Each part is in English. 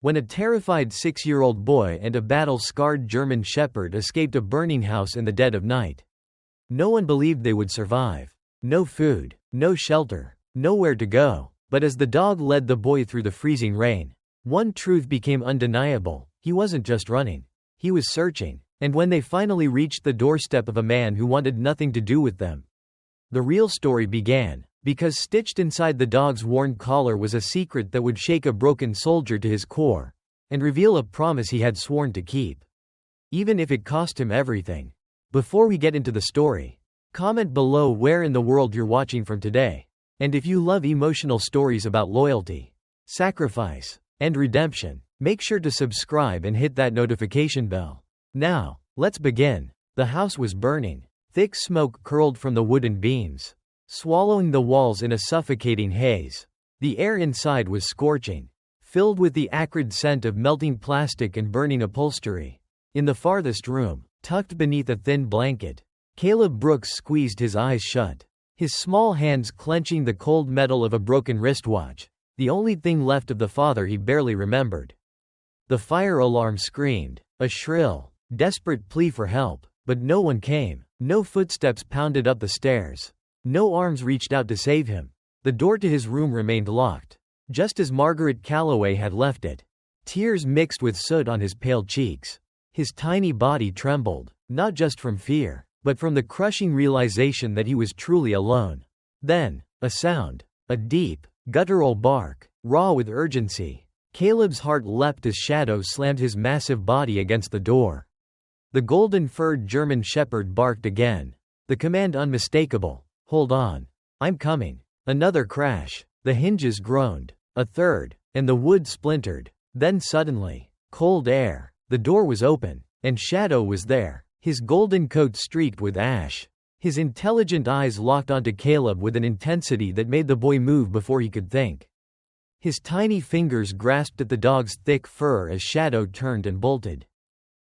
when a terrified 6-year-old boy and a battle-scarred German shepherd escaped a burning house in the dead of night. No one believed they would survive. No food, no shelter, nowhere to go. But as the dog led the boy through the freezing rain, one truth became undeniable: he wasn't just running. He was searching. And when they finally reached the doorstep of a man who wanted nothing to do with them, the real story began. Because stitched inside the dog's worn collar was a secret that would shake a broken soldier to his core, and reveal a promise he had sworn to keep, even if it cost him everything. Before we get into the story, comment below where in the world you're watching from today. And if you love emotional stories about loyalty, sacrifice, and redemption, make sure to subscribe and hit that notification bell. Now, let's begin. The house was burning. Thick smoke curled from the wooden beams, swallowing the walls in a suffocating haze. The air inside was scorching, filled with the acrid scent of melting plastic and burning upholstery. In the farthest room, tucked beneath a thin blanket, Caleb Brooks squeezed his eyes shut, his small hands clenching the cold metal of a broken wristwatch, the only thing left of the father he barely remembered. The fire alarm screamed, a shrill, desperate plea for help, but no one came. No footsteps pounded up the stairs. No arms reached out to save him. The door to his room remained locked, just as Margaret Calloway had left it. Tears mixed with soot on his pale cheeks. His tiny body trembled, not just from fear, but from the crushing realization that he was truly alone. Then, a sound, a deep, guttural bark, raw with urgency. Caleb's heart leapt as Shadow slammed his massive body against the door. The golden-furred German shepherd barked again, the command unmistakable: "Hold on. I'm coming." Another crash. The hinges groaned. A third, and the wood splintered. Then suddenly, cold air. The door was open, and Shadow was there, his golden coat streaked with ash. His intelligent eyes locked onto Caleb with an intensity that made the boy move before he could think. His tiny fingers grasped at the dog's thick fur as Shadow turned and bolted.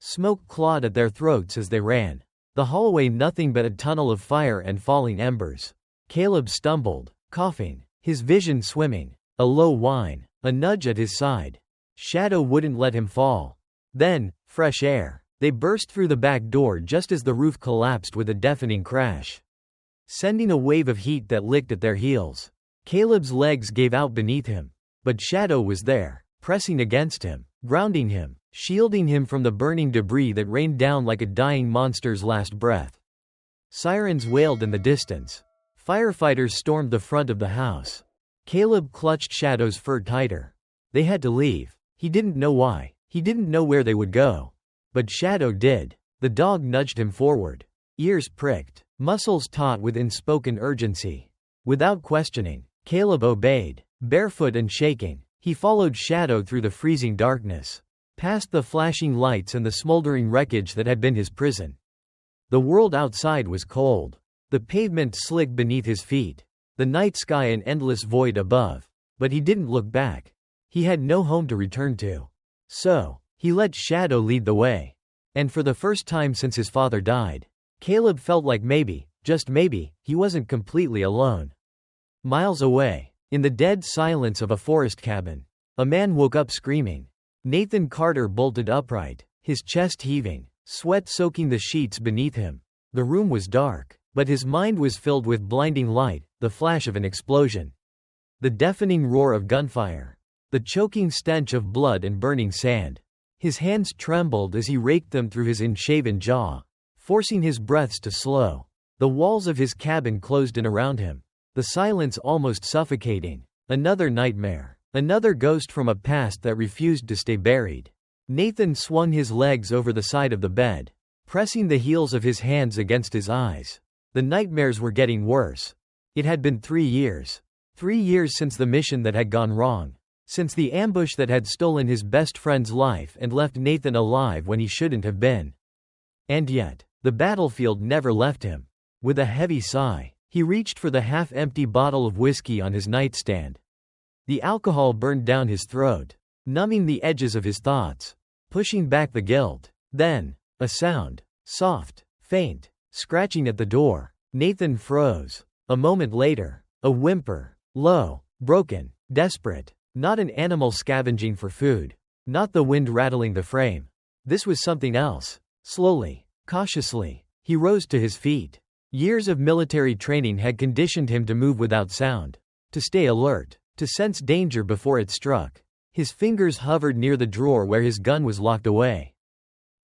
Smoke clawed at their throats as they ran. The hallway nothing but a tunnel of fire and falling embers. Caleb stumbled, coughing, his vision swimming. A low whine, a nudge at his side. Shadow wouldn't let him fall. Then, fresh air. They burst through the back door just as the roof collapsed with a deafening crash, sending a wave of heat that licked at their heels. Caleb's legs gave out beneath him, but Shadow was there, pressing against him, grounding him, shielding him from the burning debris that rained down like a dying monster's last breath. Sirens wailed in the distance. Firefighters stormed the front of the house. Caleb clutched Shadow's fur tighter. They had to leave. He didn't know why. He didn't know where they would go. But Shadow did. The dog nudged him forward. Ears pricked, muscles taut with unspoken urgency. Without questioning, Caleb obeyed. Barefoot and shaking, he followed Shadow through the freezing darkness, past the flashing lights and the smoldering wreckage that had been his prison. The world outside was cold. The pavement slick beneath his feet. The night sky an endless void above. But he didn't look back. He had no home to return to. So, he let Shadow lead the way. And for the first time since his father died, Caleb felt like maybe, just maybe, he wasn't completely alone. Miles away, in the dead silence of a forest cabin, a man woke up screaming. Nathan Carter bolted upright, his chest heaving, sweat soaking the sheets beneath him. The room was dark, but his mind was filled with blinding light, the flash of an explosion, the deafening roar of gunfire, the choking stench of blood and burning sand. His hands trembled as he raked them through his unshaven jaw, forcing his breaths to slow. The walls of his cabin closed in around him, the silence almost suffocating. Another nightmare. Another ghost from a past that refused to stay buried. Nathan swung his legs over the side of the bed, pressing the heels of his hands against his eyes. The nightmares were getting worse. It had been 3 years. 3 years since the mission that had gone wrong. Since the ambush that had stolen his best friend's life and left Nathan alive when he shouldn't have been. And yet, the battlefield never left him. With a heavy sigh, he reached for the half-empty bottle of whiskey on his nightstand. The alcohol burned down his throat, numbing the edges of his thoughts, pushing back the guilt. Then, a sound, soft, faint, scratching at the door. Nathan froze. A moment later, a whimper, low, broken, desperate. Not an animal scavenging for food. Not the wind rattling the frame. This was something else. Slowly, cautiously, he rose to his feet. Years of military training had conditioned him to move without sound, to stay alert, to sense danger before it struck. His fingers hovered near the drawer where his gun was locked away.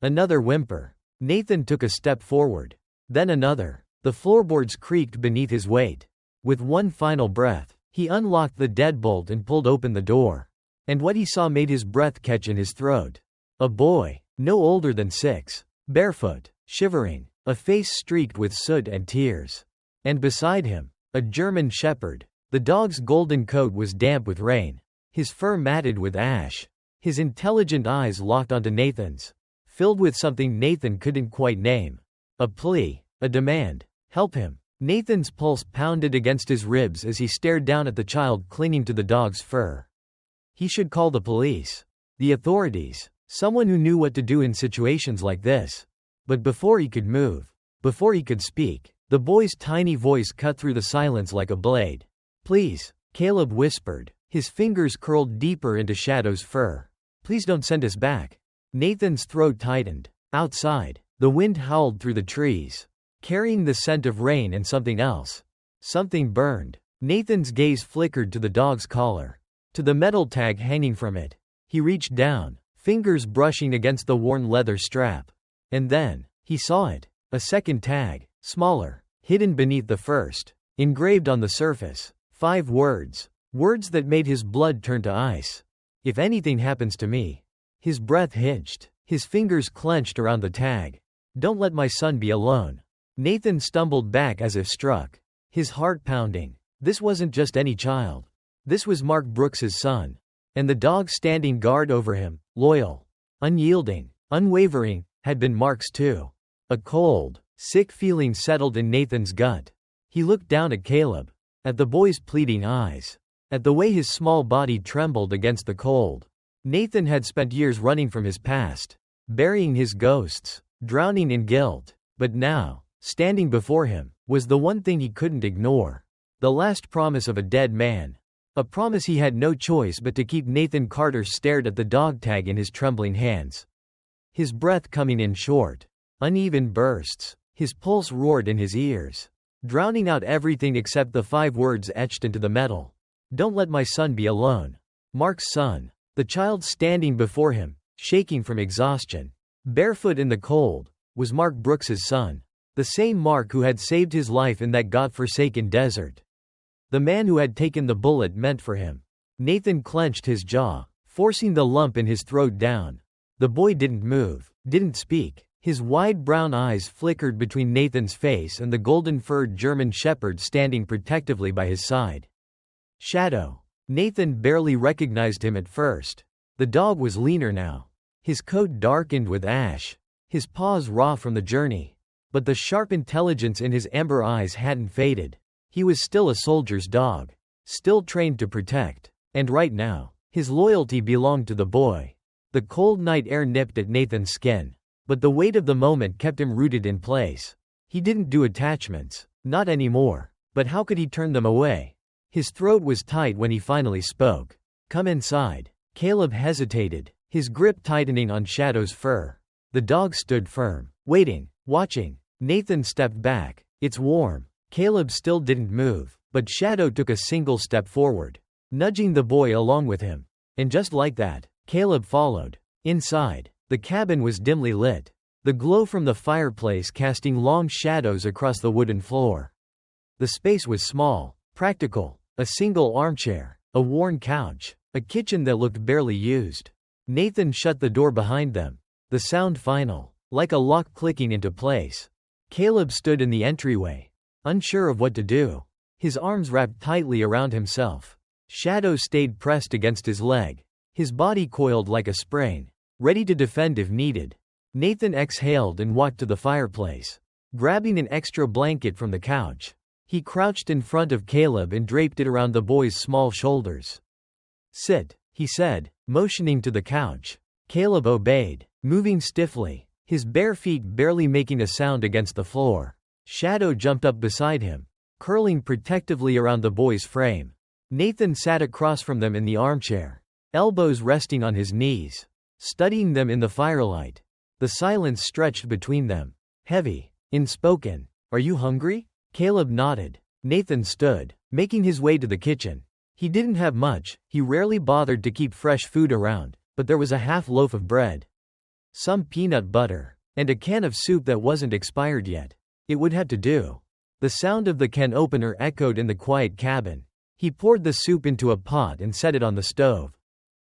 Another whimper. Nathan took a step forward. Then another. The floorboards creaked beneath his weight. With one final breath, he unlocked the deadbolt and pulled open the door. And what he saw made his breath catch in his throat. A boy, no older than 6, barefoot, shivering, a face streaked with soot and tears. And beside him, a German shepherd. The dog's golden coat was damp with rain, his fur matted with ash. His intelligent eyes locked onto Nathan's, filled with something Nathan couldn't quite name. A plea, a demand. Help him. Nathan's pulse pounded against his ribs as he stared down at the child clinging to the dog's fur. He should call the police. The authorities. Someone who knew what to do in situations like this. But before he could move, before he could speak, the boy's tiny voice cut through the silence like a blade. Please, Caleb whispered, his fingers curled deeper into Shadow's fur. Please don't send us back. Nathan's throat tightened. Outside, the wind howled through the trees, carrying the scent of rain and something else. Something burned. Nathan's gaze flickered to the dog's collar, to the metal tag hanging from it. He reached down, fingers brushing against the worn leather strap. And then, he saw it. A second tag, smaller, hidden beneath the first. Engraved on the surface. 5 words. Words that made his blood turn to ice. If anything happens to me. His breath hitched. His fingers clenched around the tag. Don't let my son be alone. Nathan stumbled back as if struck. His heart pounding. This wasn't just any child. This was Mark Brooks's son. And the dog standing guard over him, loyal, unyielding, unwavering, had been Mark's too. A cold, sick feeling settled in Nathan's gut. He looked down at Caleb, at the boy's pleading eyes, at the way his small body trembled against the cold. Nathan had spent years running from his past, burying his ghosts, drowning in guilt. But now, standing before him, was the one thing he couldn't ignore. The last promise of a dead man. A promise he had no choice but to keep. Nathan Carter stared at the dog tag in his trembling hands. His breath coming in short, uneven bursts. His pulse roared in his ears, drowning out everything except the 5 words etched into the metal. Don't let my son be alone. Mark's son. The child standing before him, shaking from exhaustion, barefoot in the cold, was Mark Brooks's son. The same Mark who had saved his life in that God-forsaken desert. The man who had taken the bullet meant for him. Nathan clenched his jaw, forcing the lump in his throat down. The boy didn't move, didn't speak. His wide brown eyes flickered between Nathan's face and the golden-furred German shepherd standing protectively by his side. Shadow. Nathan barely recognized him at first. The dog was leaner now. His coat darkened with ash. His paws raw from the journey. But the sharp intelligence in his amber eyes hadn't faded. He was still a soldier's dog. Still trained to protect. And right now, his loyalty belonged to the boy. The cold night air nipped at Nathan's skin. But the weight of the moment kept him rooted in place. He didn't do attachments. Not anymore. But how could he turn them away? His throat was tight when he finally spoke. Come inside. Caleb hesitated, his grip tightening on Shadow's fur. The dog stood firm, waiting, watching. Nathan stepped back. It's warm. Caleb still didn't move, but Shadow took a single step forward, nudging the boy along with him. And just like that, Caleb followed. Inside, the cabin was dimly lit, the glow from the fireplace casting long shadows across the wooden floor. The space was small, practical, a single armchair, a worn couch, a kitchen that looked barely used. Nathan shut the door behind them, the sound final, like a lock clicking into place. Caleb stood in the entryway, unsure of what to do, his arms wrapped tightly around himself. Shadow stayed pressed against his leg, his body coiled like a spring, ready to defend if needed. Nathan exhaled and walked to the fireplace, grabbing an extra blanket from the couch. He crouched in front of Caleb and draped it around the boy's small shoulders. Sit, he said, motioning to the couch. Caleb obeyed, moving stiffly, his bare feet barely making a sound against the floor. Shadow jumped up beside him, curling protectively around the boy's frame. Nathan sat across from them in the armchair, elbows resting on his knees, studying them in the firelight. The silence stretched between them. Heavy. Unspoken. "Are you hungry?" Caleb nodded. Nathan stood, making his way to the kitchen. He didn't have much, he rarely bothered to keep fresh food around, but there was a half loaf of bread, some peanut butter, and a can of soup that wasn't expired yet. It would have to do. The sound of the can opener echoed in the quiet cabin. He poured the soup into a pot and set it on the stove,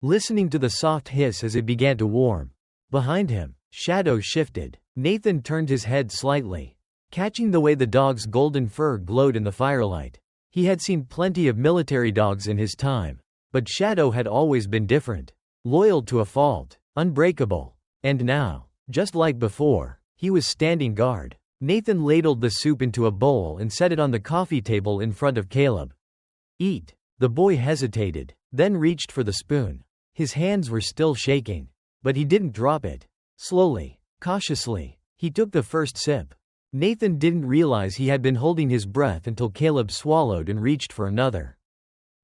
listening to the soft hiss as it began to warm. Behind him, shadows shifted. Nathan turned his head slightly, catching the way the dog's golden fur glowed in the firelight. He had seen plenty of military dogs in his time, but Shadow had always been different, loyal to a fault, unbreakable. And now, just like before, he was standing guard. Nathan ladled the soup into a bowl and set it on the coffee table in front of Caleb. "Eat." The boy hesitated, then reached for the spoon. His hands were still shaking, but he didn't drop it. Slowly, cautiously, he took the first sip. Nathan didn't realize he had been holding his breath until Caleb swallowed and reached for another.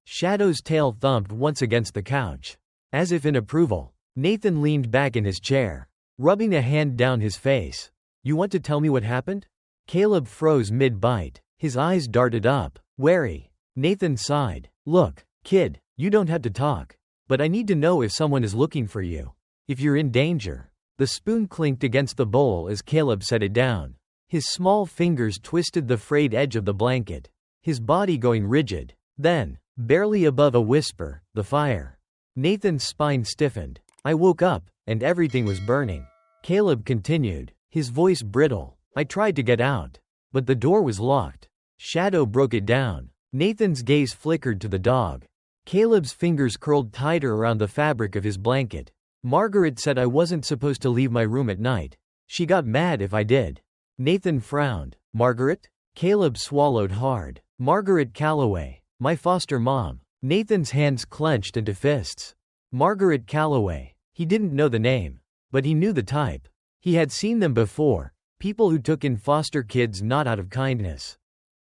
Shadow's tail thumped once against the couch. As if in approval, Nathan leaned back in his chair, rubbing a hand down his face. "You want to tell me what happened?" Caleb froze mid-bite. His eyes darted up, wary. Nathan sighed. "Look, kid, you don't have to talk. But I need to know if someone is looking for you. If you're in danger." The spoon clinked against the bowl as Caleb set it down. His small fingers twisted the frayed edge of the blanket, his body going rigid. Then, barely above a whisper, the fire. Nathan's spine stiffened. "I woke up, and everything was burning." Caleb continued, his voice brittle. "I tried to get out, but the door was locked. Shadow broke it down." Nathan's gaze flickered to the dog. Caleb's fingers curled tighter around the fabric of his blanket. "Margaret said I wasn't supposed to leave my room at night. She got mad if I did." Nathan frowned. "Margaret?" Caleb swallowed hard. "Margaret Calloway, my foster mom." Nathan's hands clenched into fists. Margaret Calloway. He didn't know the name, but he knew the type. He had seen them before, people who took in foster kids not out of kindness,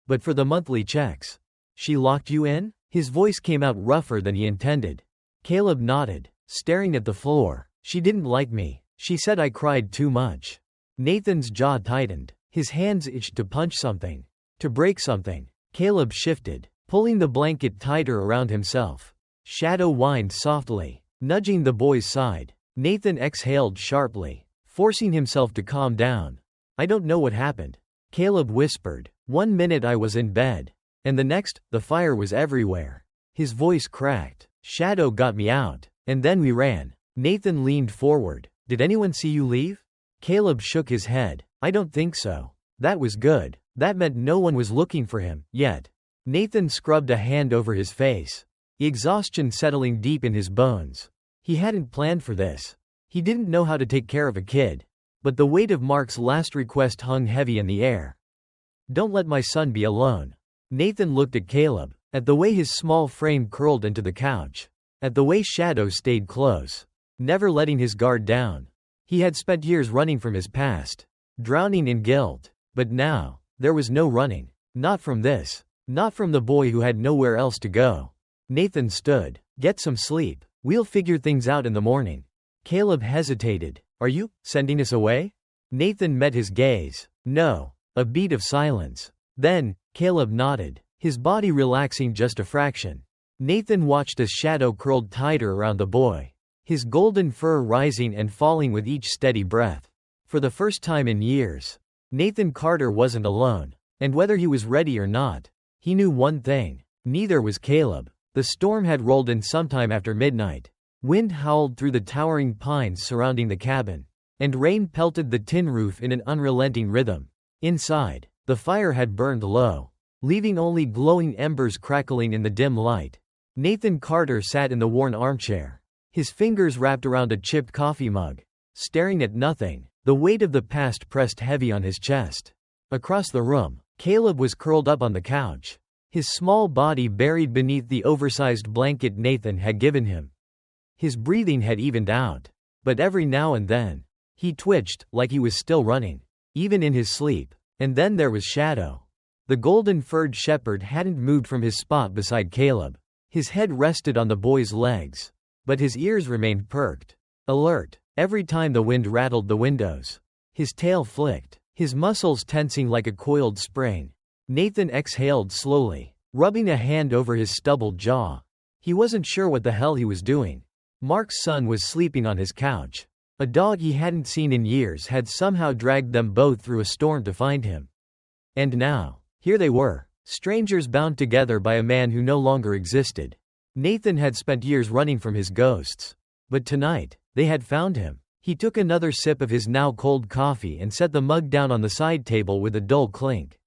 but for the monthly checks. "She locked you in?" His voice came out rougher than he intended. Caleb nodded, staring at the floor. "She didn't like me. She said I cried too much." Nathan's jaw tightened. His hands itched to punch something, to break something. Caleb shifted, pulling the blanket tighter around himself. Shadow whined softly, nudging the boy's side. Nathan exhaled sharply, forcing himself to calm down. "I don't know what happened," Caleb whispered. "One minute I was in bed, and the next, the fire was everywhere." His voice cracked. "Shadow got me out, and then we ran." Nathan leaned forward. "Did anyone see you leave?" Caleb shook his head. "I don't think so." That was good. That meant no one was looking for him, yet. Nathan scrubbed a hand over his face, exhaustion settling deep in his bones. He hadn't planned for this. He didn't know how to take care of a kid. But the weight of Mark's last request hung heavy in the air. "Don't let my son be alone." Nathan looked at Caleb, at the way his small frame curled into the couch, at the way Shadow stayed close, never letting his guard down. He had spent years running from his past, drowning in guilt, but now, there was no running. Not from this. Not from the boy who had nowhere else to go. Nathan stood. "Get some sleep. We'll figure things out in the morning." Caleb hesitated. "Are you sending us away?" Nathan met his gaze. "No." A beat of silence. Then, Caleb nodded, his body relaxing just a fraction. Nathan watched as Shadow curled tighter around the boy, his golden fur rising and falling with each steady breath. For the first time in years, Nathan Carter wasn't alone. And whether he was ready or not, he knew one thing. Neither was Caleb. The storm had rolled in sometime after midnight. Wind howled through the towering pines surrounding the cabin, and rain pelted the tin roof in an unrelenting rhythm. Inside, the fire had burned low, leaving only glowing embers crackling in the dim light. Nathan Carter sat in the worn armchair, his fingers wrapped around a chipped coffee mug, staring at nothing. The weight of the past pressed heavy on his chest. Across the room, Caleb was curled up on the couch, his small body buried beneath the oversized blanket Nathan had given him. His breathing had evened out, but every now and then, he twitched, like he was still running, even in his sleep. And then there was Shadow. The golden-furred shepherd hadn't moved from his spot beside Caleb. His head rested on the boy's legs, but his ears remained perked. alert, every time the wind rattled the windows. His tail flicked, his muscles tensing like a coiled spring. Nathan exhaled slowly, rubbing a hand over his stubbled jaw. He wasn't sure what the hell he was doing. Mark's son was sleeping on his couch. A dog he hadn't seen in years had somehow dragged them both through a storm to find him. And now, here they were, strangers bound together by a man who no longer existed. Nathan had spent years running from his ghosts. But tonight, they had found him. He took another sip of his now cold coffee and set the mug down on the side table with a dull clink.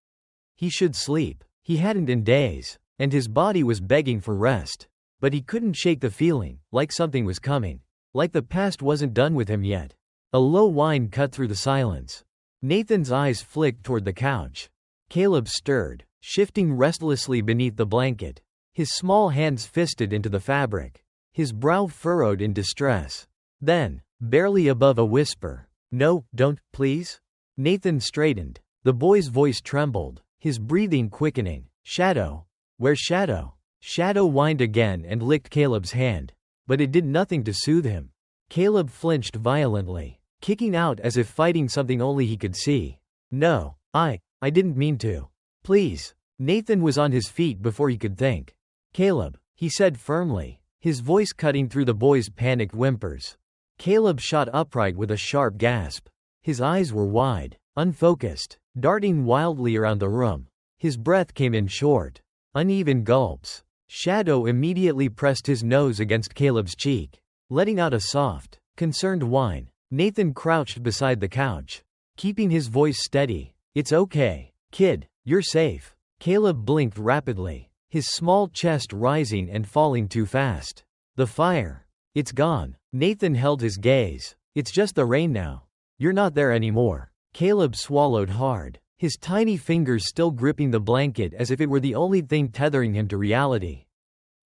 He should sleep. He hadn't in days, and his body was begging for rest. But he couldn't shake the feeling, like something was coming. Like the past wasn't done with him yet. A low whine cut through the silence. Nathan's eyes flicked toward the couch. Caleb stirred, shifting restlessly beneath the blanket. His small hands fisted into the fabric. His brow furrowed in distress. Then, barely above a whisper, "No, don't, please?" Nathan straightened. The boy's voice trembled, his breathing quickening. "Shadow? Where's Shadow?" Shadow whined again and licked Caleb's hand. But it did nothing to soothe him. Caleb flinched violently, kicking out as if fighting something only he could see. "No, I didn't mean to. Please." Nathan was on his feet before he could think. "Caleb," he said firmly, his voice cutting through the boy's panicked whimpers. Caleb shot upright with a sharp gasp. His eyes were wide, unfocused, darting wildly around the room. His breath came in short, uneven gulps. Shadow immediately pressed his nose against Caleb's cheek, letting out a soft, concerned whine. Nathan crouched beside the couch, keeping his voice steady. "It's okay, kid, you're safe." Caleb blinked rapidly, his small chest rising and falling too fast. "The fire. It's gone." Nathan held his gaze. "It's just the rain now. You're not there anymore." Caleb swallowed hard, his tiny fingers still gripping the blanket as if it were the only thing tethering him to reality.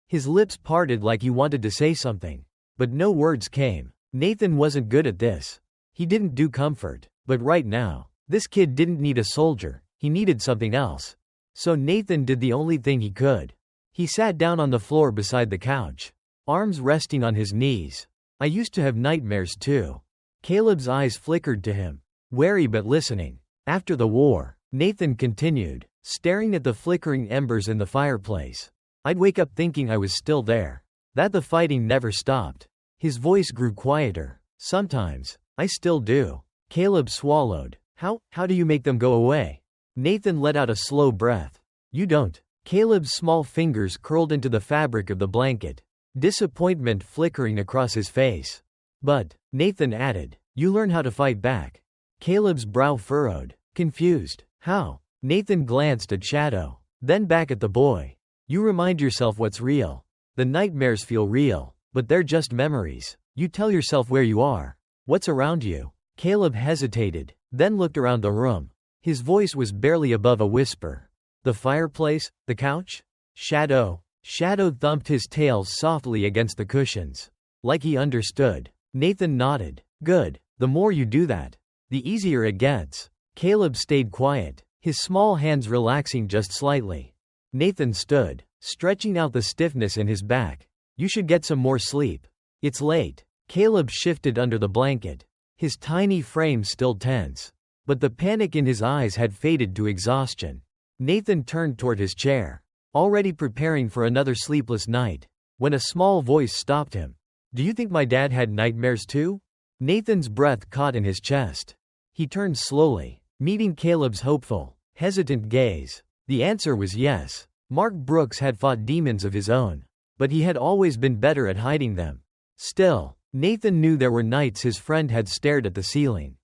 His lips parted like he wanted to say something, but no words came. Nathan wasn't good at this. He didn't do comfort, but right now, this kid didn't need a soldier, he needed something else. So Nathan did the only thing he could. He sat down on the floor beside the couch, arms resting on his knees. "I used to have nightmares too." Caleb's eyes flickered to him, wary but listening. "After the war," Nathan continued, staring at the flickering embers in the fireplace, "I'd wake up thinking I was still there. That the fighting never stopped." His voice grew quieter. "Sometimes, I still do." Caleb swallowed. How do you make them go away?" Nathan let out a slow breath. "You don't." Caleb's small fingers curled into the fabric of the blanket, disappointment flickering across his face. "But," Nathan added, "you learn how to fight back." Caleb's brow furrowed, confused. "How?" Nathan glanced at Shadow, then back at the boy. "You remind yourself what's real. The nightmares feel real, but they're just memories. You tell yourself where you are, what's around you." Caleb hesitated, then looked around the room. His voice was barely above a whisper. "The fireplace, the couch? Shadow." Shadow thumped his tail softly against the cushions. Like he understood. Nathan nodded. "Good. The more you do that, the easier it gets." Caleb stayed quiet, his small hands relaxing just slightly. Nathan stood, stretching out the stiffness in his back. "You should get some more sleep. It's late." Caleb shifted under the blanket, his tiny frame still tense. But the panic in his eyes had faded to exhaustion. Nathan turned toward his chair, already preparing for another sleepless night, when a small voice stopped him. "Do you think my dad had nightmares too?" Nathan's breath caught in his chest. He turned slowly, meeting Caleb's hopeful, hesitant gaze. The answer was yes. Mark Brooks had fought demons of his own, but he had always been better at hiding them. Still, Nathan knew there were nights his friend had stared at the ceiling.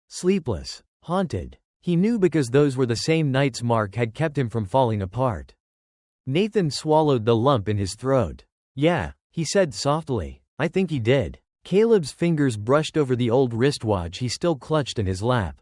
Sleepless, haunted. He knew because those were the same nights Mark had kept him from falling apart. Nathan swallowed the lump in his throat. "Yeah," he said softly, "I think he did." Caleb's fingers brushed over the old wristwatch he still clutched in his lap.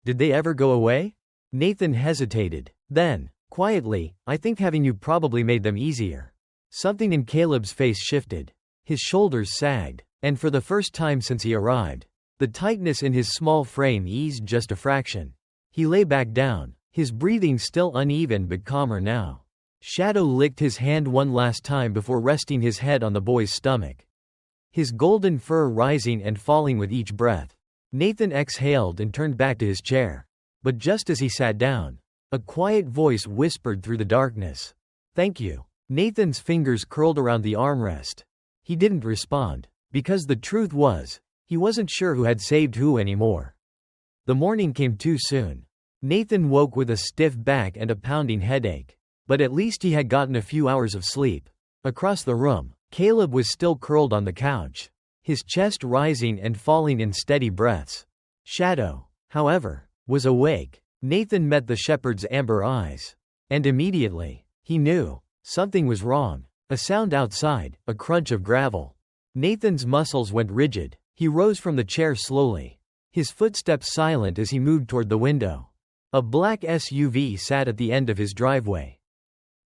"Did they ever go away?" Nathan hesitated. Then, quietly, "I think having you probably made them easier." Something in Caleb's face shifted. His shoulders sagged, and for the first time since he arrived, the tightness in his small frame eased just a fraction. He lay back down, his breathing still uneven but calmer now. Shadow licked his hand one last time before resting his head on the boy's stomach. his golden fur rising and falling with each breath. Nathan exhaled and turned back to his chair. But just as he sat down, a quiet voice whispered through the darkness. "Thank you." Nathan's fingers curled around the armrest. He didn't respond, because the truth was, he wasn't sure who had saved who anymore. The morning came too soon. Nathan woke with a stiff back and a pounding headache. But at least he had gotten a few hours of sleep. Across the room, Caleb was still curled on the couch, his chest rising and falling in steady breaths. Shadow, however, was awake. Nathan met the shepherd's amber eyes. And immediately, he knew something was wrong. A sound outside, a crunch of gravel. Nathan's muscles went rigid. He rose from the chair slowly, his footsteps silent as he moved toward the window. A black SUV sat at the end of his driveway.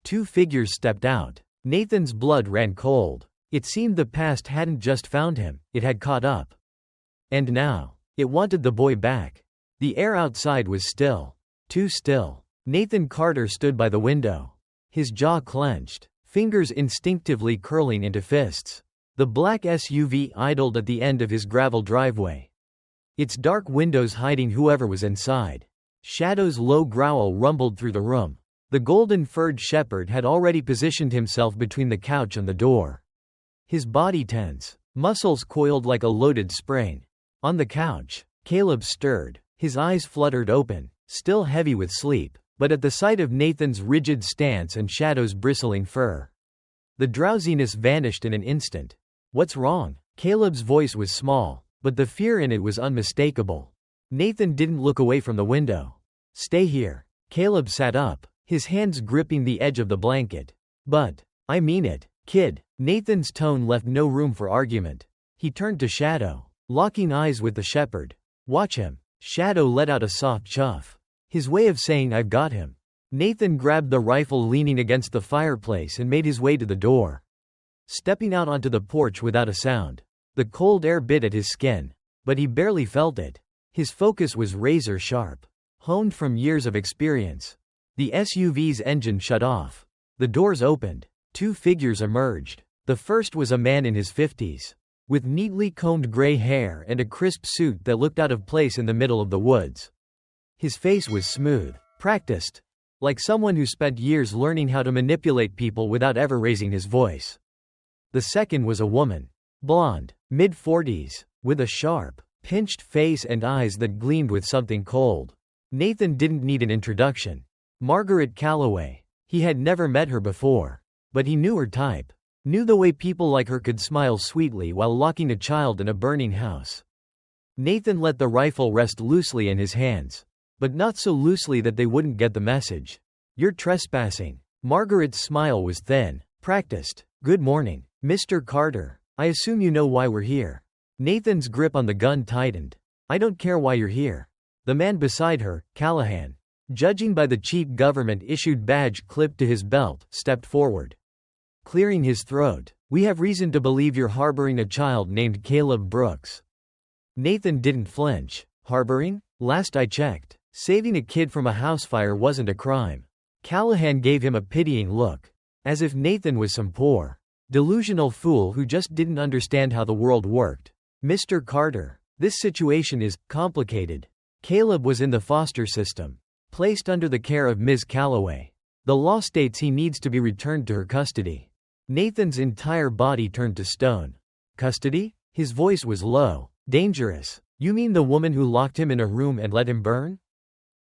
Two figures stepped out. Nathan's blood ran cold. It seemed the past hadn't just found him, it had caught up. And now, it wanted the boy back. The air outside was still. Too still. Nathan Carter stood by the window, his jaw clenched, fingers instinctively curling into fists. The black SUV idled at the end of his gravel driveway, its dark windows hiding whoever was inside. Shadow's low growl rumbled through the room. The golden-furred shepherd had already positioned himself between the couch and the door. His body tense, muscles coiled like a loaded spring. On the couch, Caleb stirred, his eyes fluttered open, still heavy with sleep, but at the sight of Nathan's rigid stance and Shadow's bristling fur, the drowsiness vanished in an instant. "What's wrong?" Caleb's voice was small, but the fear in it was unmistakable. Nathan didn't look away from the window. "Stay here." Caleb sat up, his hands gripping the edge of the blanket. "But, I mean it, kid." Nathan's tone left no room for argument. He turned to Shadow, locking eyes with the shepherd. "Watch him." Shadow let out a soft chuff, his way of saying "I've got him." Nathan grabbed the rifle leaning against the fireplace and made his way to the door. Stepping out onto the porch without a sound, the cold air bit at his skin, but he barely felt it. His focus was razor sharp, honed from years of experience. The SUV's engine shut off. The doors opened. Two figures emerged. The first was a man in his 50s, with neatly combed gray hair and a crisp suit that looked out of place in the middle of the woods. His face was smooth, practiced, like someone who spent years learning how to manipulate people without ever raising his voice. The second was a woman, blonde, mid-40s, with a sharp, pinched face and eyes that gleamed with something cold. Nathan didn't need an introduction. Margaret Calloway. He had never met her before, but he knew her type. Knew the way people like her could smile sweetly while locking a child in a burning house. Nathan let the rifle rest loosely in his hands, but not so loosely that they wouldn't get the message. "You're trespassing." Margaret's smile was thin, practiced. "Good morning, Mr. Carter. I assume you know why we're here." Nathan's grip on the gun tightened. "I don't care why you're here." The man beside her, Callahan, judging by the cheap government-issued badge clipped to his belt, stepped forward, clearing his throat. "We have reason to believe you're harboring a child named Caleb Brooks." Nathan didn't flinch. "Harboring? Last I checked, saving a kid from a house fire wasn't a crime." Callahan gave him a pitying look, as if Nathan was some poor, delusional fool who just didn't understand how the world worked. "Mr. Carter, this situation is complicated." Caleb was in the foster system, placed under the care of Ms. Calloway. The law states he needs to be returned to her custody. Nathan's entire body turned to stone. "Custody?" His voice was low. "Dangerous. You mean the woman who locked him in a room and let him burn?"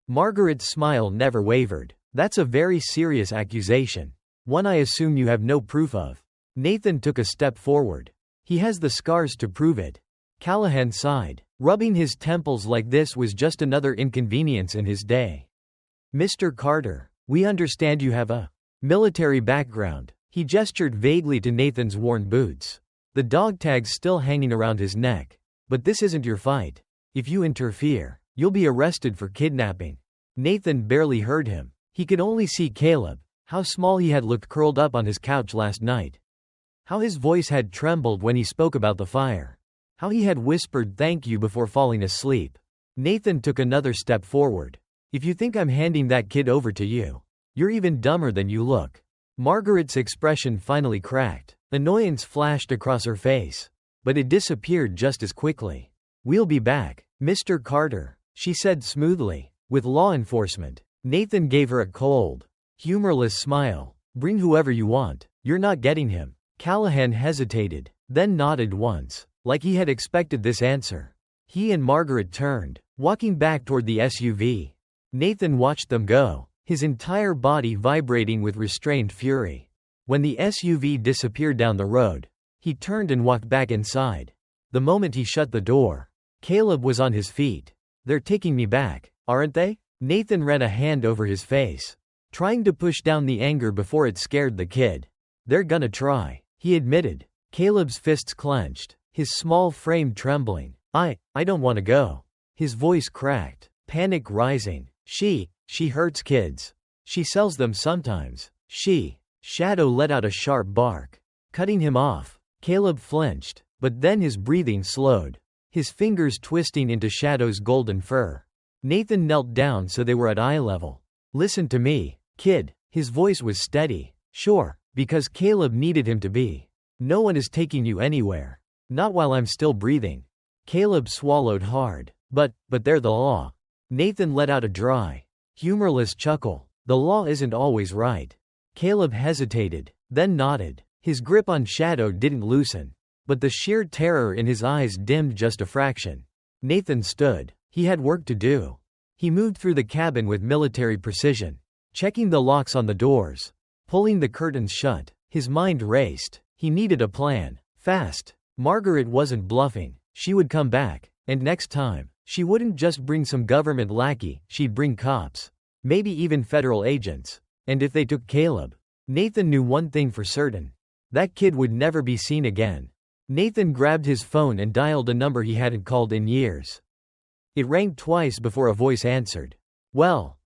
Margaret's smile never wavered. "That's a very serious accusation. One I assume you have no proof of." Nathan took a step forward. "He has the scars to prove it." Callahan sighed. Rubbing his temples like this was just another inconvenience in his day. "Mr. Carter, we understand you have a military background." He gestured vaguely to Nathan's worn boots, the dog tags still hanging around his neck. "But this isn't your fight. If you interfere, you'll be arrested for kidnapping." Nathan barely heard him. He could only see Caleb, how small he had looked curled up on his couch last night. How his voice had trembled when he spoke about the fire. How he had whispered thank you before falling asleep. Nathan took another step forward. "If you think I'm handing that kid over to you, you're even dumber than you look." Margaret's expression finally cracked. Annoyance flashed across her face. but it disappeared just as quickly. "We'll be back, Mr. Carter," she said smoothly. With law enforcement, Nathan gave her a cold, humorless smile. "Bring whoever you want. You're not getting him." Callahan hesitated, then nodded once, like he had expected this answer. He and Margaret turned, walking back toward the SUV. Nathan watched them go, his entire body vibrating with restrained fury. When the SUV disappeared down the road, he turned and walked back inside. The moment he shut the door, Caleb was on his feet. "They're taking me back, aren't they?" Nathan ran a hand over his face, trying to push down the anger before it scared the kid. "They're gonna try," he admitted. Caleb's fists clenched, his small frame trembling. I don't want to go." His voice cracked, panic rising. She hurts kids. She sells them sometimes. Shadow let out a sharp bark, cutting him off. Caleb flinched, but then his breathing slowed, his fingers twisting into Shadow's golden fur. Nathan knelt down so they were at eye level. "Listen to me, kid." His voice was steady. "Sure, because Caleb needed him to be. No one is taking you anywhere. Not while I'm still breathing." Caleb swallowed hard. But they're the law." Nathan let out a dry, humorless chuckle. "The law isn't always right." Caleb hesitated, then nodded. His grip on Shadow didn't loosen, but the sheer terror in his eyes dimmed just a fraction. Nathan stood. He had work to do. He moved through the cabin with military precision, checking the locks on the doors, pulling the curtains shut. His mind raced. He needed a plan, fast. Margaret wasn't bluffing. She would come back, and next time, she wouldn't just bring some government lackey, she'd bring cops. Maybe even federal agents. And if they took Caleb, Nathan knew one thing for certain. That kid would never be seen again. Nathan grabbed his phone and dialed a number he hadn't called in years. It rang twice before a voice answered. Well,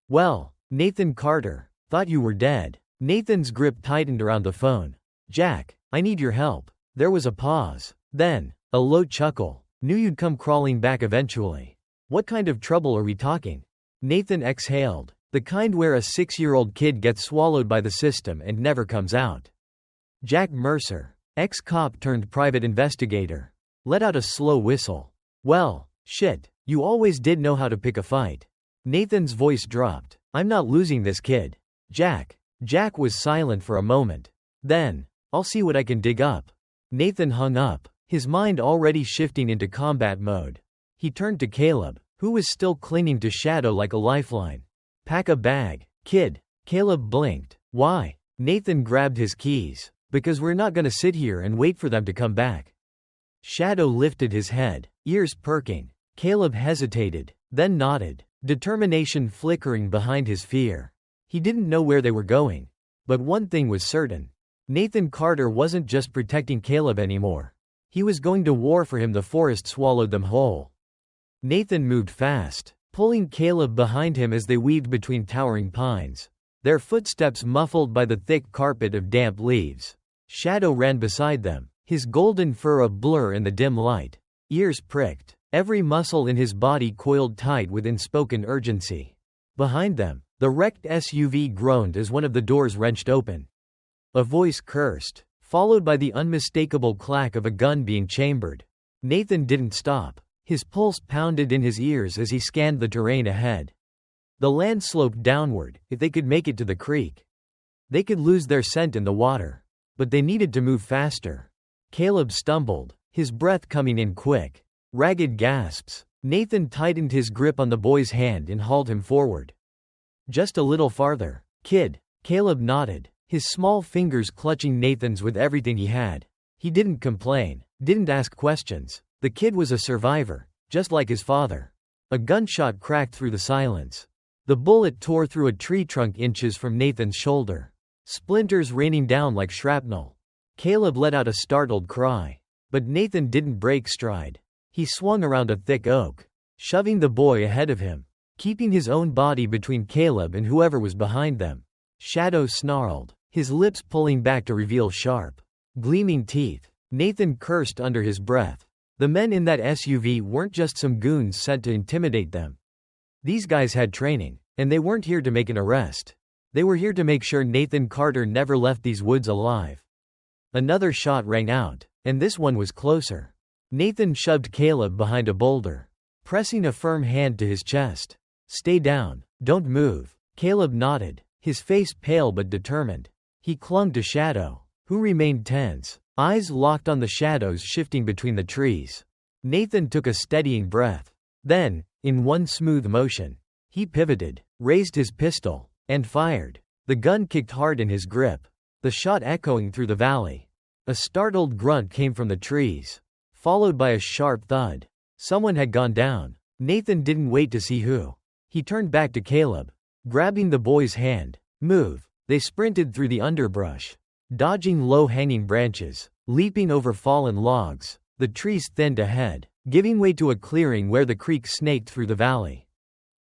Nathan Carter, thought you were dead." Nathan's grip tightened around the phone. "Jack, I need your help." There was a pause. Then, a low chuckle. "Knew you'd come crawling back eventually. What kind of trouble are we talking?" Nathan exhaled. "The kind where a 6-year-old kid gets swallowed by the system and never comes out." Jack Mercer, ex-cop turned private investigator, let out a slow whistle. "Well, shit, you always did know how to pick a fight." Nathan's voice dropped. "I'm not losing this kid. Jack." Jack was silent for a moment. Then, "I'll see what I can dig up." Nathan hung up, his mind already shifting into combat mode. He turned to Caleb, who was still clinging to Shadow like a lifeline. "Pack a bag, kid." Caleb blinked. "Why?" Nathan grabbed his keys. "Because we're not gonna sit here and wait for them to come back." Shadow lifted his head, ears perking. Caleb hesitated, then nodded, determination flickering behind his fear. He didn't know where they were going. But one thing was certain. Nathan Carter wasn't just protecting Caleb anymore. He was going to war for him. The forest swallowed them whole. Nathan moved fast, pulling Caleb behind him as they weaved between towering pines, their footsteps muffled by the thick carpet of damp leaves. Shadow ran beside them, his golden fur a blur in the dim light. Ears pricked, every muscle in his body coiled tight with unspoken urgency. Behind them, the wrecked SUV groaned as one of the doors wrenched open. A voice cursed, followed by the unmistakable clack of a gun being chambered. Nathan didn't stop. His pulse pounded in his ears as he scanned the terrain ahead. The land sloped downward. If they could make it to the creek, they could lose their scent in the water. But they needed to move faster. Caleb stumbled, his breath coming in quick, ragged gasps. Nathan tightened his grip on the boy's hand and hauled him forward. "Just a little farther, kid." Caleb nodded, his small fingers clutching Nathan's with everything he had. He didn't complain, didn't ask questions. The kid was a survivor, just like his father. A gunshot cracked through the silence. The bullet tore through a tree trunk inches from Nathan's shoulder, splinters raining down like shrapnel. Caleb let out a startled cry. But Nathan didn't break stride. He swung around a thick oak, shoving the boy ahead of him, keeping his own body between Caleb and whoever was behind them. Shadow snarled, his lips pulling back to reveal sharp, gleaming teeth. Nathan cursed under his breath. The men in that SUV weren't just some goons sent to intimidate them. These guys had training, and they weren't here to make an arrest. They were here to make sure Nathan Carter never left these woods alive. Another shot rang out, and this one was closer. Nathan shoved Caleb behind a boulder, pressing a firm hand to his chest. "Stay down. Don't move." Caleb nodded, his face pale but determined. He clung to Shadow, who remained tense, eyes locked on the shadows shifting between the trees. Nathan took a steadying breath. Then, in one smooth motion, he pivoted, raised his pistol, and fired. The gun kicked hard in his grip, the shot echoing through the valley. A startled grunt came from the trees, followed by a sharp thud. Someone had gone down. Nathan didn't wait to see who. He turned back to Caleb, grabbing the boy's hand. "Move." They sprinted through the underbrush, dodging low-hanging branches, leaping over fallen logs. The trees thinned ahead, giving way to a clearing where the creek snaked through the valley.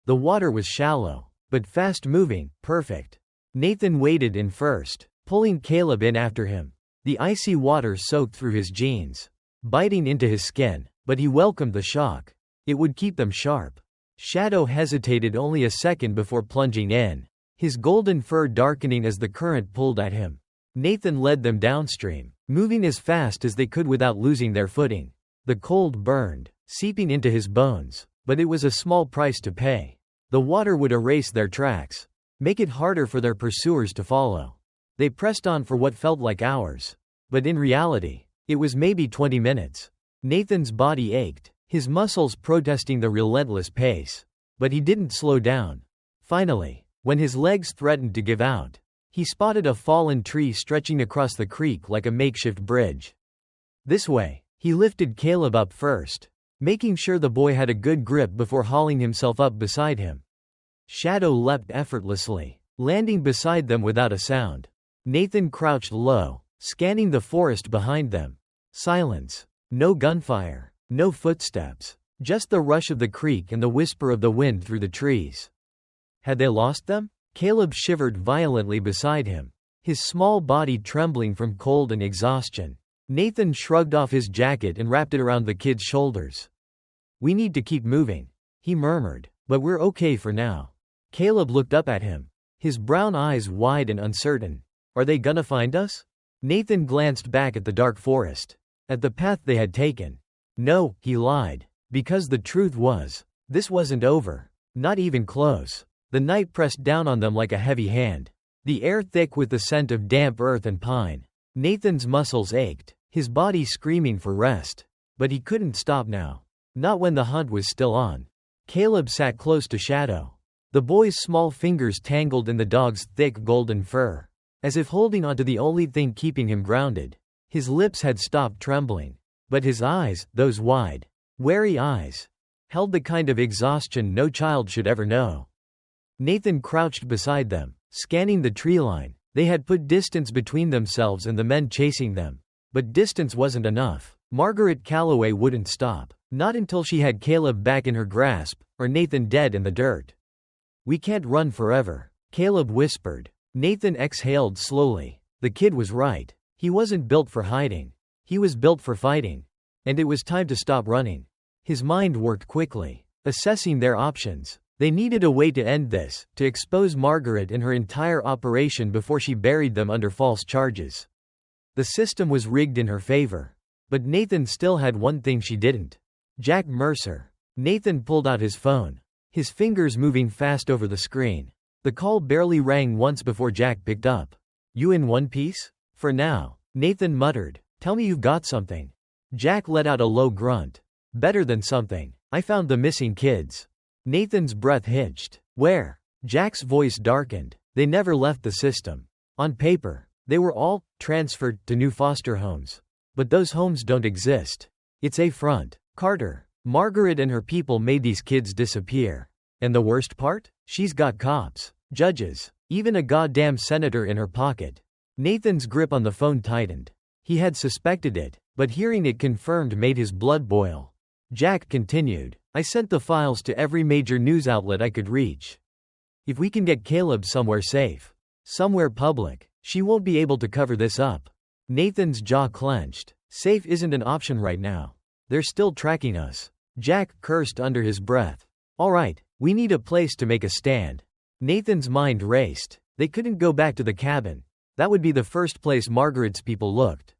The water was shallow, but fast-moving, perfect. Nathan waded in first, pulling Caleb in after him. The icy water soaked through his jeans, biting into his skin, but he welcomed the shock. It would keep them sharp. Shadow hesitated only a second before plunging in, his golden fur darkening as the current pulled at him. Nathan led them downstream, moving as fast as they could without losing their footing. The cold burned, seeping into his bones, but it was a small price to pay. The water would erase their tracks, make it harder for their pursuers to follow. They pressed on for what felt like hours, but in reality, it was maybe 20 minutes. Nathan's body ached, his muscles protesting the relentless pace. But he didn't slow down. Finally, when his legs threatened to give out, he spotted a fallen tree stretching across the creek like a makeshift bridge. "This way." He lifted Caleb up first, making sure the boy had a good grip before hauling himself up beside him. Shadow leapt effortlessly, landing beside them without a sound. Nathan crouched low, scanning the forest behind them. Silence. No gunfire. No footsteps. Just the rush of the creek and the whisper of the wind through the trees. Had they lost them? Caleb shivered violently beside him, his small body trembling from cold and exhaustion. Nathan shrugged off his jacket and wrapped it around the kid's shoulders. "We need to keep moving," he murmured, "but we're okay for now." Caleb looked up at him, his brown eyes wide and uncertain. "Are they gonna find us?" Nathan glanced back at the dark forest, at the path they had taken. "No," he lied, because the truth was, this wasn't over. Not even close. The night pressed down on them like a heavy hand, the air thick with the scent of damp earth and pine. Nathan's muscles ached, his body screaming for rest. But he couldn't stop now. Not when the hunt was still on. Caleb sat close to Shadow. The boy's small fingers tangled in the dog's thick golden fur, as if holding onto the only thing keeping him grounded. His lips had stopped trembling, but his eyes, those wide, wary eyes, held the kind of exhaustion no child should ever know. Nathan crouched beside them, scanning the tree line. They had put distance between themselves and the men chasing them. But distance wasn't enough. Margaret Calloway wouldn't stop, not until she had Caleb back in her grasp, or Nathan dead in the dirt. "We can't run forever," Caleb whispered. Nathan exhaled slowly. The kid was right. He wasn't built for hiding. He was built for fighting. And it was time to stop running. His mind worked quickly, assessing their options. They needed a way to end this, to expose Margaret and her entire operation before she buried them under false charges. The system was rigged in her favor. But Nathan still had one thing she didn't. Jack Mercer. Nathan pulled out his phone, his fingers moving fast over the screen. The call barely rang once before Jack picked up. "You in one piece?" "For now," Nathan muttered. "Tell me you've got something." Jack let out a low grunt. "Better than something. I found the missing kids." Nathan's breath hitched. "Where?" Jack's voice darkened. "They never left the system. On paper, they were all transferred to new foster homes. But those homes don't exist. It's a front. Carter, Margaret and her people made these kids disappear. And the worst part? She's got cops, judges, even a goddamn senator in her pocket." Nathan's grip on the phone tightened. He had suspected it, but hearing it confirmed made his blood boil. Jack continued, "I sent the files to every major news outlet I could reach. If we can get Caleb somewhere safe, somewhere public, she won't be able to cover this up." Nathan's jaw clenched. "Safe isn't an option right now. They're still tracking us." Jack cursed under his breath. "All right, we need a place to make a stand." Nathan's mind raced. They couldn't go back to the cabin. That would be the first place Margaret's people looked.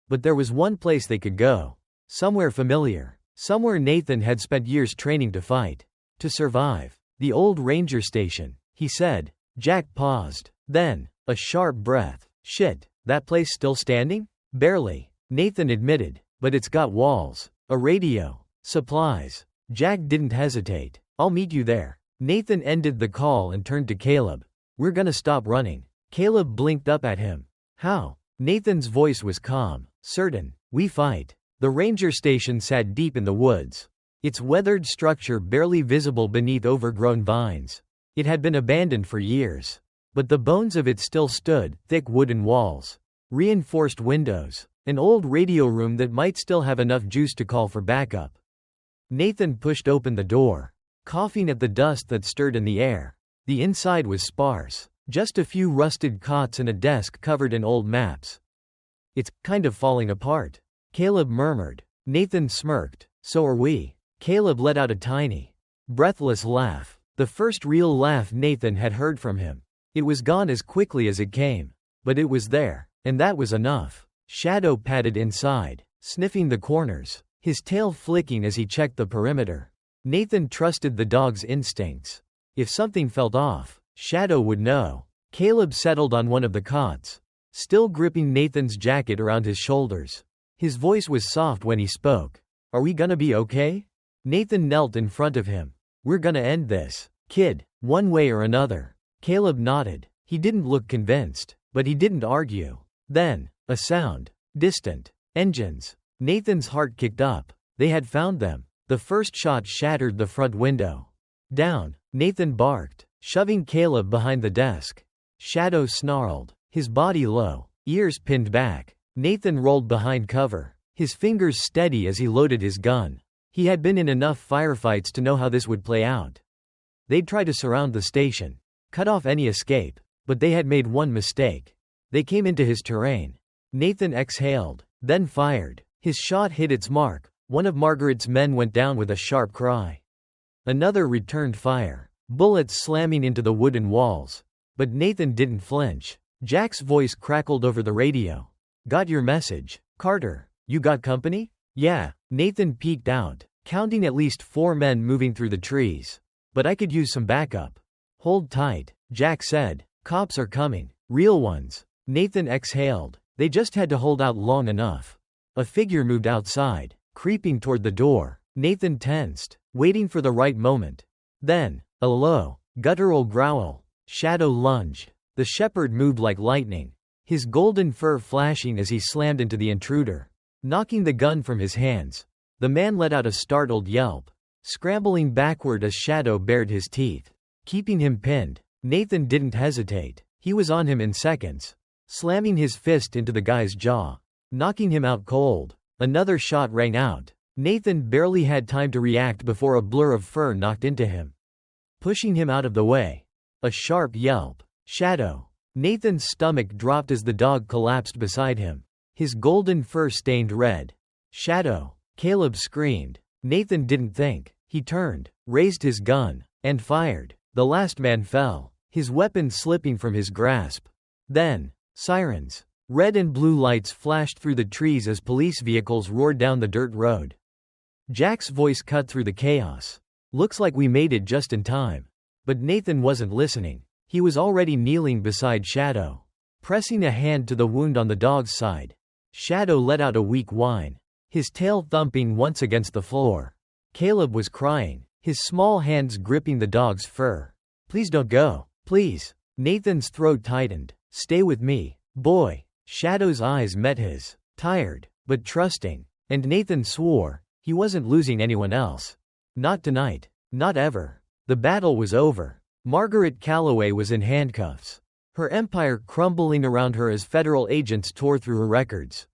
But there was one place they could go. Somewhere familiar. Somewhere Nathan had spent years training to fight. To survive. The old ranger station, he said. Jack paused. Then, a sharp breath. Shit, that place still standing? Barely. Nathan admitted. But it's got walls. A radio. Supplies. Jack didn't hesitate. I'll meet you there. Nathan ended the call and turned to Caleb. We're gonna stop running. Caleb blinked up at him. How? Nathan's voice was calm. Certain. We fight. The ranger station sat deep in the woods. Its weathered structure barely visible beneath overgrown vines. It had been abandoned for years. But the bones of it still stood, thick wooden walls. Reinforced windows. An old radio room that might still have enough juice to call for backup. Nathan pushed open the door, coughing at the dust that stirred in the air. The inside was sparse. Just a few rusted cots and a desk covered in old maps. It's kind of falling apart, Caleb murmured. Nathan smirked. So are we. Caleb let out a tiny, breathless laugh. The first real laugh Nathan had heard from him. It was gone as quickly as it came. But it was there, and that was enough. Shadow padded inside, sniffing the corners, his tail flicking as he checked the perimeter. Nathan trusted the dog's instincts. If something felt off, Shadow would know. Caleb settled on one of the cots, still gripping Nathan's jacket around his shoulders. His voice was soft when he spoke. Are we gonna be okay? Nathan knelt in front of him. We're gonna end this, kid, one way or another. Caleb nodded. He didn't look convinced, but he didn't argue. Then, a sound. Distant. Engines. Nathan's heart kicked up. They had found them. The first shot shattered the front window. Down. Nathan barked, shoving Caleb behind the desk. Shadow snarled, his body low, ears pinned back. Nathan rolled behind cover, his fingers steady as he loaded his gun. He had been in enough firefights to know how this would play out. They'd try to surround the station, cut off any escape, but they had made one mistake. They came into his terrain. Nathan exhaled, then fired. His shot hit its mark. One of Margaret's men went down with a sharp cry. Another returned fire, bullets slamming into the wooden walls. But Nathan didn't flinch. Jack's voice crackled over the radio. Got your message, Carter. You got company? Yeah. Nathan peeked out, counting at least 4 men moving through the trees. But I could use some backup. Hold tight, Jack said. Cops are coming. Real ones. Nathan exhaled. They just had to hold out long enough. A figure moved outside, creeping toward the door. Nathan tensed, waiting for the right moment. Then, a low, guttural growl. Shadow lunged. The shepherd moved like lightning, his golden fur flashing as he slammed into the intruder, knocking the gun from his hands. The man let out a startled yelp, scrambling backward as Shadow bared his teeth, keeping him pinned. Nathan didn't hesitate. He was on him in seconds, slamming his fist into the guy's jaw, knocking him out cold. Another shot rang out. Nathan barely had time to react before a blur of fur knocked into him, pushing him out of the way. A sharp yelp. Shadow. Nathan's stomach dropped as the dog collapsed beside him, his golden fur stained red. Shadow. Caleb screamed. Nathan didn't think. He turned, raised his gun, and fired. The last man fell, his weapon slipping from his grasp. Then, sirens. Red and blue lights flashed through the trees as police vehicles roared down the dirt road. Jack's voice cut through the chaos. Looks like we made it just in time. But Nathan wasn't listening. He was already kneeling beside Shadow, pressing a hand to the wound on the dog's side. Shadow let out a weak whine, his tail thumping once against the floor. Caleb was crying, his small hands gripping the dog's fur. Please don't go. Please. Nathan's throat tightened. Stay with me, boy. Shadow's eyes met his, tired, but trusting. And Nathan swore, he wasn't losing anyone else. Not tonight. Not ever. The battle was over. Margaret Calloway was in handcuffs, her empire crumbling around her as federal agents tore through her records,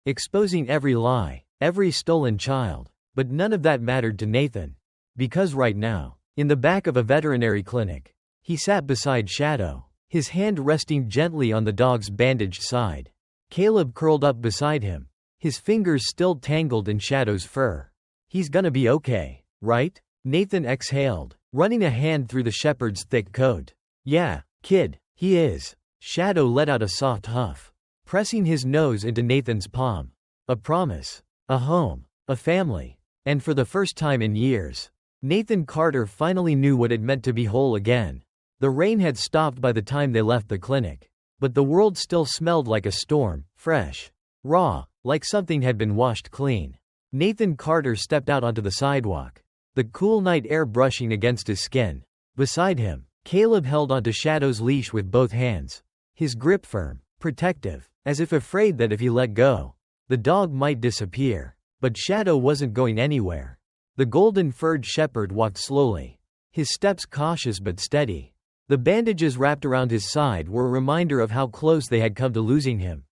exposing every lie, every stolen child. But none of that mattered to Nathan. Because right now, in the back of a veterinary clinic, he sat beside Shadow, his hand resting gently on the dog's bandaged side. Caleb curled up beside him, his fingers still tangled in Shadow's fur. He's gonna be okay, right? Nathan exhaled, running a hand through the shepherd's thick coat. Yeah, kid, he is. Shadow let out a soft huff, pressing his nose into Nathan's palm. A promise. A home. A family. And for the first time in years, Nathan Carter finally knew what it meant to be whole again. The rain had stopped by the time they left the clinic. But the world still smelled like a storm, fresh, raw, like something had been washed clean. Nathan Carter stepped out onto the sidewalk, the cool night air brushing against his skin. Beside him, Caleb held onto Shadow's leash with both hands, his grip firm, protective, as if afraid that if he let go, the dog might disappear. But Shadow wasn't going anywhere. The golden-furred shepherd walked slowly, his steps cautious but steady. The bandages wrapped around his side were a reminder of how close they had come to losing him.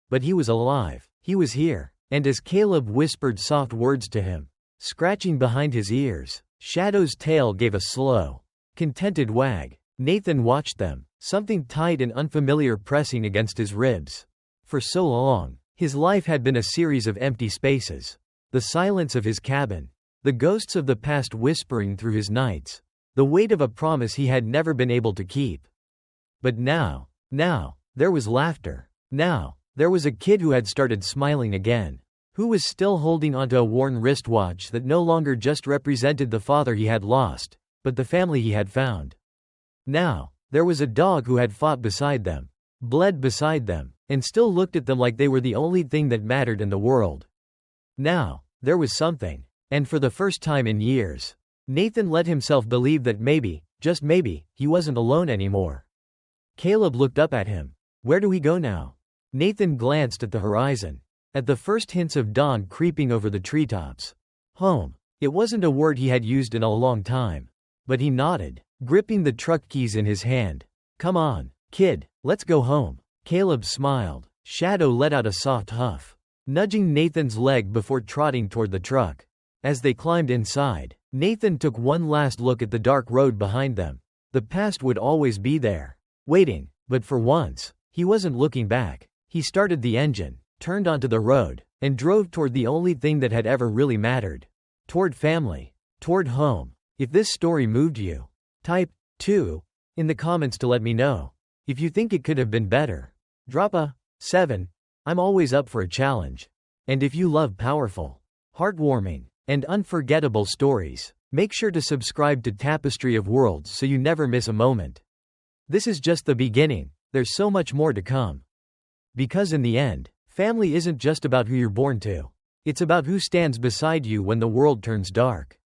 But he was alive. He was here. And as Caleb whispered soft words to him, scratching behind his ears, Shadow's tail gave a slow, contented wag. Nathan watched them, something tight and unfamiliar pressing against his ribs. For so long, his life had been a series of empty spaces. The silence of his cabin, the ghosts of the past whispering through his nights, the weight of a promise he had never been able to keep. But now, there was laughter. Now, there was a kid who had started smiling again, who was still holding onto a worn wristwatch that no longer just represented the father he had lost, but the family he had found. Now, there was a dog who had fought beside them, bled beside them, and still looked at them like they were the only thing that mattered in the world. Now, there was something, and for the first time in years, Nathan let himself believe that maybe, just maybe, he wasn't alone anymore. Caleb looked up at him. Where do we go now? Nathan glanced at the horizon, at the first hints of dawn creeping over the treetops. Home. It wasn't a word he had used in a long time. But he nodded, gripping the truck keys in his hand. Come on, kid, let's go home. Caleb smiled. Shadow let out a soft huff, nudging Nathan's leg before trotting toward the truck. As they climbed inside, Nathan took one last look at the dark road behind them. The past would always be there, waiting, but for once, he wasn't looking back. He started the engine, turned onto the road, and drove toward the only thing that had ever really mattered. Toward family. Toward home. If this story moved you, type 2 in the comments to let me know. If you think it could have been better, drop a 7. I'm always up for a challenge. And if you love powerful, heartwarming, and unforgettable stories, make sure to subscribe to Tapestry of Worlds so you never miss a moment. This is just the beginning. There's so much more to come. Because in the end, family isn't just about who you're born to. It's about who stands beside you when the world turns dark.